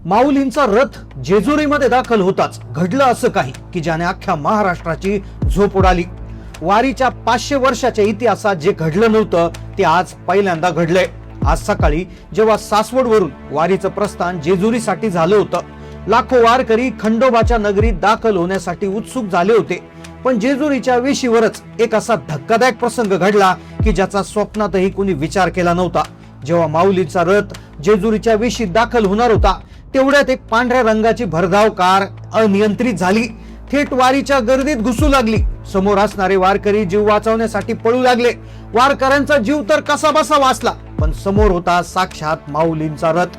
माऊलींचा रथ जेजुरीमध्ये दाखल होताच घडलं असं काही की ज्याने अख्ख्या महाराष्ट्राची झोप उडाली। वारीच्या 500 वर्षाच्या इतिहासात जे घडलं नव्हतं ते आज पहिल्यांदा घडलंय। आज सकाळी जेव्हा सासवडवरून वारीचं प्रस्थान जेजुरीसाठी झालं होतं, लाखो वारकरी खंडोबाच्या नगरीत दाखल होण्यासाठी उत्सुक झाले होते। पण जेजुरीच्या वेशीवरच एक असा धक्कादायक प्रसंग घडला की ज्याचा स्वप्नातही कुणी विचार केला नव्हता। जेव्हा माऊलीचा रथ जेजुरीच्या वेशीत दाखल होणार होता, तेवढ्यात एक पांढऱ्या रंगाची भरधाव कार अनियंत्रित झाली, थेट वारीच्या गर्दीत घुसू लागली। समोर असणारे वारकरी जीव वाचवण्यासाठी पळू लागले। वारकऱ्यांचा जीव तर कसाबसा वाचला, पण समोर होता साक्षात माऊलींचा रथ।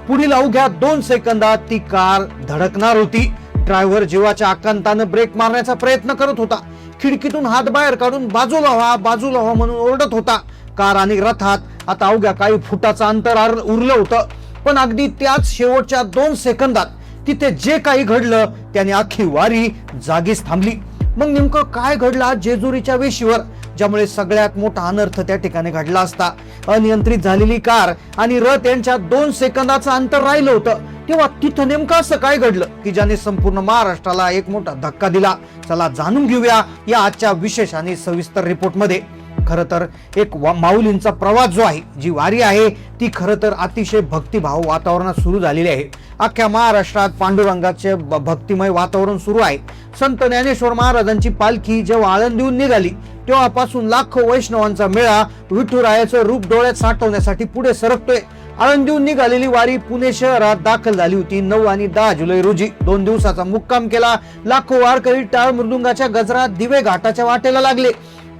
पुढील अवघ्या 2 सेकंदात ती कार धडकणार होती। ड्रायव्हर जीवाच्या आकांतानं ब्रेक मारण्याचा प्रयत्न करत होता। खिडकीतून हात बाहेर काढून बाजूला व्हा म्हणून ओरडत होता। कार आणि रथात आता अवघ्या काही फुटाचं अंतर उरलं होतं, पण अगदी त्याच शेवटच्या 2 सेकंदात तिथे जे काही घडलं त्याने अख्खी वारी जागीच थांबली। मग नेमकं काय घडलं जेजुरीच्या वेशीवर, ज्यामुळे सगळ्यात मोठा अनर्थ त्या ठिकाणी घडला असता? अनियंत्रित झालेली कार आणि रथ यांच्यात 2 सेकंदाचं अंतर राहिलं होतं, तेव्हा तिथं नेमकं असं काय घडलं की ज्याने संपूर्ण महाराष्ट्राला एक मोठा धक्का दिला? चला जाणून घेऊया या आजच्या विशेष आणि सविस्तर रिपोर्ट मध्ये। खरं तर एक माऊलींचा प्रवास जो आहे, जी वारी आहे, ती खरं तर अतिशय भक्तिभाव वातावरणात सुरू झालेली आहे। अख्ख्या महाराष्ट्रात पांडुरंगाचे भक्तिमय वातावरण सुरू आहे। संत ज्ञानेश्वर महाराजांची पालखी जेव्हा आळंदीहून निघाली, तेव्हापासून लाखो वैष्णवांचा मेळा विठुरायाचं रूप डोळ्यात साठवण्यासाठी पुढे सरकतोय। आळंदीहून निघालेली वारी पुणे शहरात दाखल झाली होती 9 आणि 10 जुलै रोजी। 2 दिवसाचा मुक्काम केला। लाखो वारकरी टाळ मृदुंगाच्या गजरात दिवे घाटाच्या वाटेला लागले।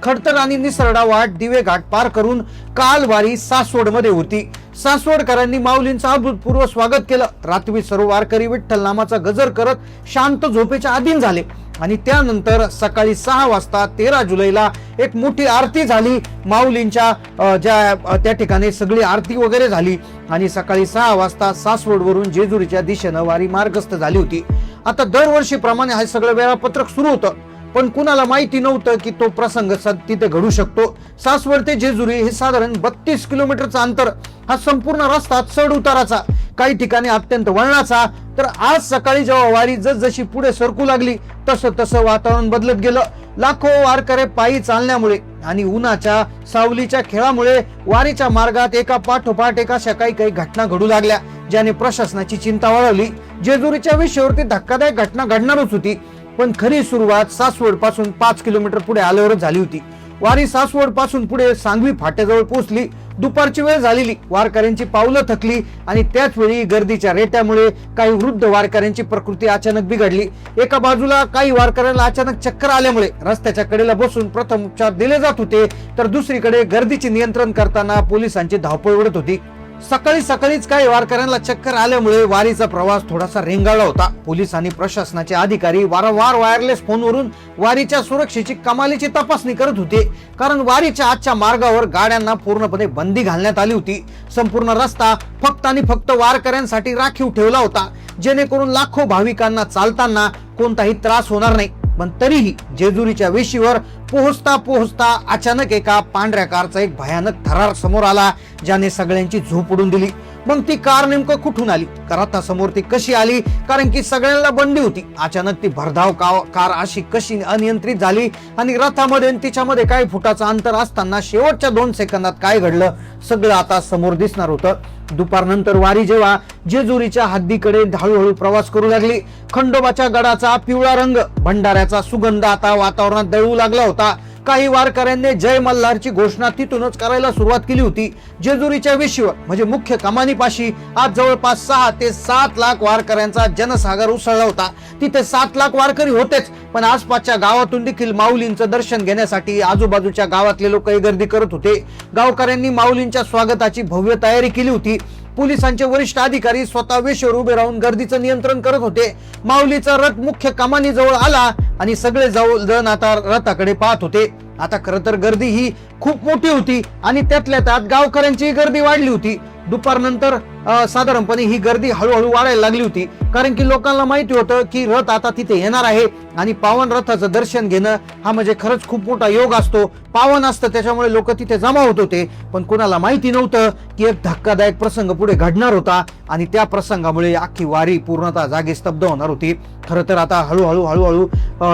खडतर आणि निसरडा वाट दिवे घाट पार करून काल वारी सासवड मध्ये होती। सासवडकरांनी माऊलींचं अभूतपूर्व स्वागत केलं। रात्री सर्व वारकरी विठ्ठल नामाचा गजर करत शांत झोपेच्या अधीन झाले आणि त्यानंतर सकाळी 6 वाजता 13 जुलैला एक मोठी आरती झाली। माऊलींच्या त्या ठिकाणी सगळी आरती वगैरे झाली आणि सकाळी 6 वाजता सासवडवरून जेजुरीच्या दिशेनं वारी मार्गस्थ झाली होती। आता दरवर्षीप्रमाणे हे सगळं वेळापत्रक सुरू होतं, पण कुणाला माहिती नव्हतं की तो प्रसंग तिथे घडू शकतो। सासवड ते जेजुरी हे साधारण 32 किलोमीटरचं अंतर। हा संपूर्ण रस्ता चढ उताराचा, काही ठिकाणी अत्यंत वळणाचा। तर आज सकाळी जेव्हा वारी जसजशी पुढे सरकू लागली तसं तसं वातावरण बदलत गेलं। लाखो वारकरी पायी चालण्यामुळे आणि उन्हाच्या सावलीच्या खेळामुळे वारीच्या मार्गात एका पाठोपाठ एक अशा काही घटना घडू लागल्या, ज्याने प्रशासनाची चिंता वाढवली। जेजुरीच्या विषयावरती धक्कादायक घटना घडणारच होती, पण खरी सुरुवात सासवड पासून 5 किलोमीटर पुढे आल्यावरच झाली होती। वारी सासवड पासून पुढे सांगवी फाट्याजवळ पोहोचली। दुपारची वेळ झालेली, वारकऱ्यांची पावलं थकली आणि त्याच वेळी गर्दीच्या रेट्यामुळे काही वृद्ध वारकऱ्यांची प्रकृती अचानक बिघडली। एका बाजूला काही वारकऱ्यांना अचानक चक्कर आल्यामुळे रस्त्याच्या कडेला बसून प्रथम उपचार दिले जात होते, तर दुसरीकडे गर्दीचे नियंत्रण करताना पोलिसांची धावपळ उडत होती। सकाळीच काही वारकऱ्यांना चक्कर आल्यामुळे वारीचा प्रवास थोडासा रेंगाळला होता। पोलीस आणि प्रशासनाचे अधिकारी वारंवार वायरलेस फोनवरून वारीच्या सुरक्षेची कमालीची तपासणी करत होते, कारण वारीच्या आजच्या मार्गावर गाड्यांना पूर्णपणे बंदी घालण्यात आली होती। संपूर्ण रस्ता फक्त आणि फक्त वारकऱ्यांसाठी राखीव ठेवला होता, जेणेकरून लाखो भाविकांना चालताना कोणताही त्रास होणार नाही। पण तरीही जेजुरीच्या वेशीवर पोहोचता अचानक एका पांढऱ्या कारचा एक भयानक थरार समोर आला, ज्याने सगळ्यांची झोप उडून दिली। मग ती कार नेमकं कुठून आली, रथासमोर ती कशी आली? कारण की सगळ्यांना बंदी होती। अचानक ती भरधाव कार अशी कशी अनियंत्रित झाली आणि रथामध्ये तिच्यामध्ये काही फुटाचं अंतर असताना शेवटच्या 2 सेकंदात काय घडलं, सगळं आता समोर दिसणार होतं। दुपारनंतर वारी जेव्हा जेजुरीच्या हद्दीकडे हळूहळू प्रवास करू लागली, खंडोबाच्या गडाचा पिवळा रंग, भंडाऱ्याचा सुगंध आता वातावरणात दळू लागला होता। काही वारकऱ्यांनी जय मल्हारची घोषणा तिथूनच करायला सुरुवात केली होती। जेजुरीच्या वेशीवर म्हणजे मुख्य कमानीपाशी आज जवळपास 6 ते 7 लाख वारकऱ्यांचा जनसागर उसळला होता। तिथे 7 लाख वारकरी होतेच, पण आसपासच्या गावातून देखील माऊलींचं दर्शन घेण्यासाठी आजूबाजूच्या गावातले लोकही गर्दी करत होते। गावकऱ्यांनी माऊलींच्या स्वागताची भव्य तयारी केली होती। पोलिसांचे वरिष्ठ अधिकारी स्वतः वेशीवर उभे राहून गर्दीचं नियंत्रण करत होते। माऊलीचा रथ मुख्य कमानी जवळ आला आणि सगळे जण आता रथाकडे पाहत होते। आता खरं तर गर्दी ही खूप मोठी होती आणि त्यातल्या त्यात गावकऱ्यांची गर्दी वाढली होती। दुपारनंतर साधारणपणे ही गर्दी हळूहळू वाढायला लागली होती, कारण की लोकांना माहिती होतं की रथ आता तिथे येणार आहे आणि पावन रथाचं दर्शन घेणं हा म्हणजे खरंच खूप मोठा योग असतो, पावन असतं, त्याच्यामुळे लोक तिथे जमा होत होते. पण कुणाला माहिती नव्हतं की एक धक्कादायक प्रसंग पुढे घडणार होता आणि त्या प्रसंगामुळे अख्खी वारी पूर्णतः जागी स्तब्ध होणार होती. खरं तर आता हळूहळू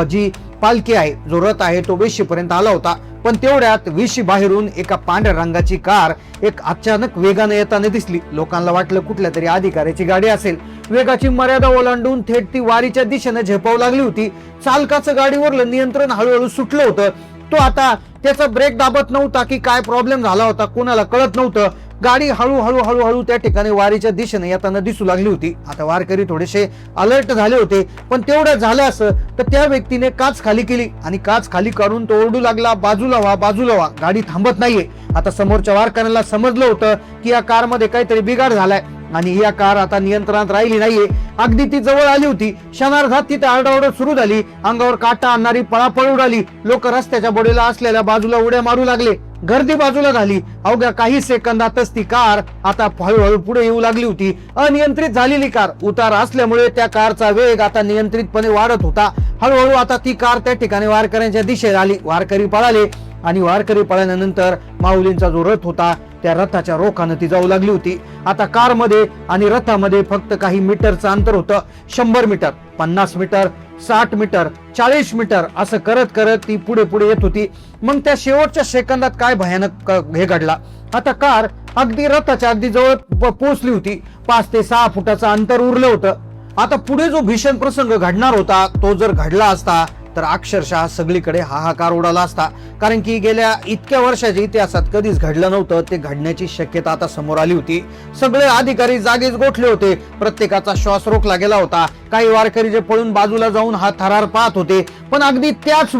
जी पालखी आहे, जो रथ आहे, तो वेशीपर्यंत आला होता. पण तेवढ्यात वेशी बाहेरून एका पांढऱ्या रंगाची कार एक अचानक वेगाने येताना दिसली. लोकांना वाटलं कुठल्या तरी अधिकाऱ्याची गाडी असेल. वेगाची मर्यादा ओलांडून थेट ती वारीच्या दिशेने झेपावू लागली होती. चालकाचं गाडीवरलं नियंत्रण हळूहळू सुटलं होतं. तो आता त्याचा ब्रेक दाबत नव्हता की काय प्रॉब्लेम झाला होता कोणाला कळत नव्हतं. गाडी हळूहळू त्या ठिकाणी वारीच्या दिशेने येताना दिसू लागली होती. आता वारकरी थोडेसे अलर्ट झाले होते, पण तेवढं झालं असं तर त्या व्यक्तीने काच खाली केली आणि काच खाली काढून तो ओरडू लागला, बाजूला व्हा, गाडी थांबत नाहीये. आता समोरच्या वारकऱ्यांना समजलं होतं की या कारमध्ये काहीतरी बिघाड झालाय आणि या कार आता नियंत्रणात राहिली नाहीये. अगदी ती जवळ आली होती. क्षणार्धात तिथे आरडाओरड सुरू झाली. अंगावर काटा आणणारी पळापळ उडाली. लोक रस्त्याच्या बोडेला असलेल्या बाजूला उड्या मारू लागले. गर्दी बाजूला झाली. अवघ्या काही सेकंदातच ती कार आता हळूहळू पुढे येऊ लागली होती. अनियंत्रित झालेली कार, उतार असल्यामुळे त्या कारचा वेग आता नियंत्रितपणे वाढत होता. हळूहळू आता ती कार त्या ठिकाणी वारकऱ्यांच्या दिशेला आली. वारकरी पळाले आणि वारकरी पळाल्यानंतर माऊलींचा जो रथ होता त्या रथाच्या रोखानं ती जाऊ लागली होती. आता कारमध्ये आणि रथामध्ये फक्त काही मीटरचं अंतर होतं. 100 मीटर, 50 मीटर, 60 मीटर, 40 मीटर असं करत करत ती पुढे येत होती. मग त्या शेवटच्या सेकंदात काय भयानक हे घडला. आता कार अगदी रथाच्या अगदी जवळ पोहोचली होती. 5 ते 6 फुटाचं अंतर उरलं होतं. आता पुढे जो भीषण प्रसंग घडणार होता तो जर घडला असता तर अक्षरशः सगळीकडे हाहाकार उडाला असता, कारण की गेल्या इतक्या वर्षाच्या इतिहासात कधीच घडलं नव्हतं ते घडण्याची शक्यता आता समोर आली होती. सगळे अधिकारी जागेच गोठले होते. प्रत्येकाचा श्वास रोखला गेला होता. काही वारकरी जे पळून बाजूला जाऊन हा थरार पाहत होते. पण अगदी त्याच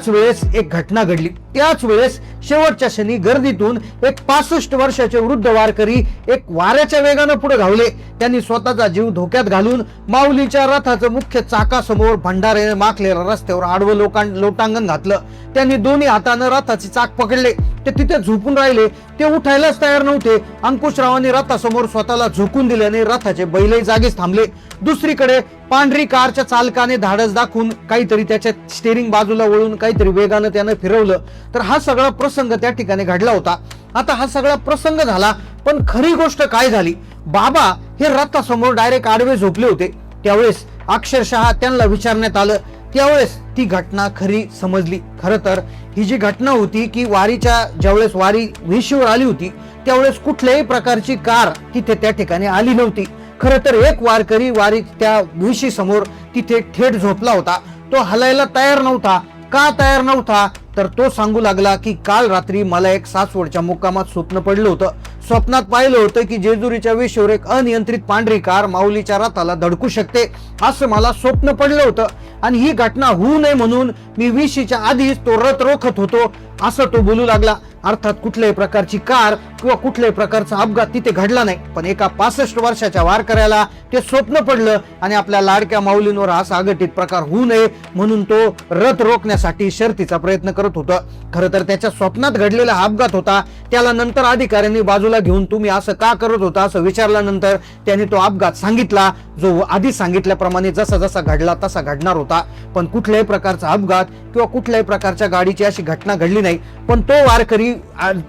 वेळेस एक घटना घडली. त्याच वेळेस शेवटच्या क्षणी गर्दीतून एक 65 वर्षाचे वृद्ध वारकरी एक वाऱ्याच्या वेगानं पुढे धावले. त्यांनी स्वतःचा जीव धोक्यात घालून माऊलीच्या रथाचं मुख्य चाकासमोर भंडारे माखलेल्या रस्त्यावर आडवं लोटांगण घातलं. त्यांनी दोन्ही हातानं रथाचे चाक पकडले. ते तिथे झोपून राहिले. ते उठायलाच तयार नव्हते. अंकुशरावांनी रथासमोर स्वतःला झोकून दिल्याने रथाचे बैलही जागीच थांबले. दुसरीकडे पांढरी कारच्या चालकाने धाडस दाखवून काहीतरी त्याच्या स्टेरिंग बाजूला वळून काहीतरी वेगानं त्यानं फिरवलं. तर हा सगळा प्रसंग त्या ठिकाणी घडला होता. आता हा सगळा प्रसंग झाला, पण खरी गोष्ट काय झाली, बाबा हे रथासमोर डायरेक्ट आडवे झोपले होते. त्यावेळेस अक्षरशः त्यांना विचारण्यात आलं. त्यावेळेस ती घटना खरी समजली. खरं तर ही जी घटना होती की ज्यावेळेस वारी वेशीवर आली होती त्यावेळेस कुठल्याही प्रकारची कार तिथे त्या ठिकाणी आली नव्हती. खरं तर एक वारकरी वारी त्या वेशी समोर तिथे थेट झोपला होता. तो हलायला तयार नव्हता. का तयार नव्हता तर तो सांगू लागला की काल रात्री मला एक सासवडच्या मुक्कामात स्वप्न पडलं होतं. स्वप्नात पाहिलं होतं की जेजुरीच्या वेशीवर एक अनियंत्रित पांढरी कार माऊलीच्या रथाला धडकू शकते असं मला स्वप्न पडलं होतं आणि ही घटना होऊ नये म्हणून मी वेशीच्या आधीच तो रथ रोखत होतो असं तो बोलू लागला. अर्थात कुठल्याही प्रकारची कार किंवा कुठल्याही प्रकारचा अपघात तिथे घडला नाही, पण एका 65 वर्षाच्या वारकऱ्याला ते स्वप्न पडलं आणि आपल्या लाडक्या माऊलींवर असा अघटित प्रकार होऊ नये म्हणून तो रथ रोखण्यासाठी शर्थीचा प्रयत्न करत होता. खरं तर त्याच्या स्वप्नात घडलेला अपघात होता. त्याला नंतर अधिकाऱ्यांनी बाजूला घेऊन तुम्ही असं का करत होता असं विचारल्यानंतर त्याने तो अपघात सांगितला, जो आधी सांगितल्याप्रमाणे जसा जसा घडला तसा घडणार होता. पण कुठल्याही प्रकारचा अपघात किंवा कुठल्याही प्रकारच्या गाडीची अशी घटना घडली नाही. पण तो वारकरी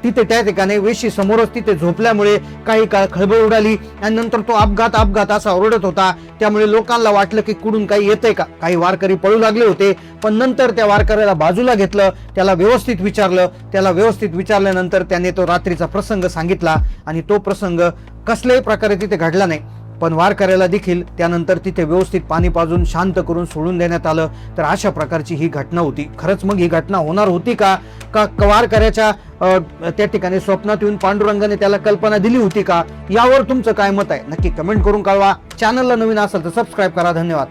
तिथे त्या ठिकाणी वेशी समोरच तिथे झोपल्यामुळे काही काळ खळबळ उडाली आणि नंतर तो अपघात असा ओरडत होता. त्यामुळे लोकांना वाटलं की कुठून काही येतंय का. काही वारकरी पळू लागले होते, पण नंतर त्या वारकऱ्याला बाजूला घेतलं. त्याला व्यवस्थित विचारल्यानंतर त्याने तो रात्रीचा प्रसंग सांगितला आणि तो प्रसंग कसल्याही प्रकारे तिथे घडला नाही. पण वारकऱ्याला देखील त्यानंतर तिथे व्यवस्थित पाणी पाजून शांत करून सोडून देण्यात आलं. तर अशा प्रकारची ही घटना होती. खरंच मग ही घटना होणार होती का वारकऱ्याच्या त्या ठिकाणी स्वप्नात येऊन पांडुरंगाने त्याला कल्पना दिली होती का, यावर तुमचं काय मत आहे नक्की कमेंट करून कळवा. चॅनलला नवीन असेल तर सबस्क्राईब करा. धन्यवाद.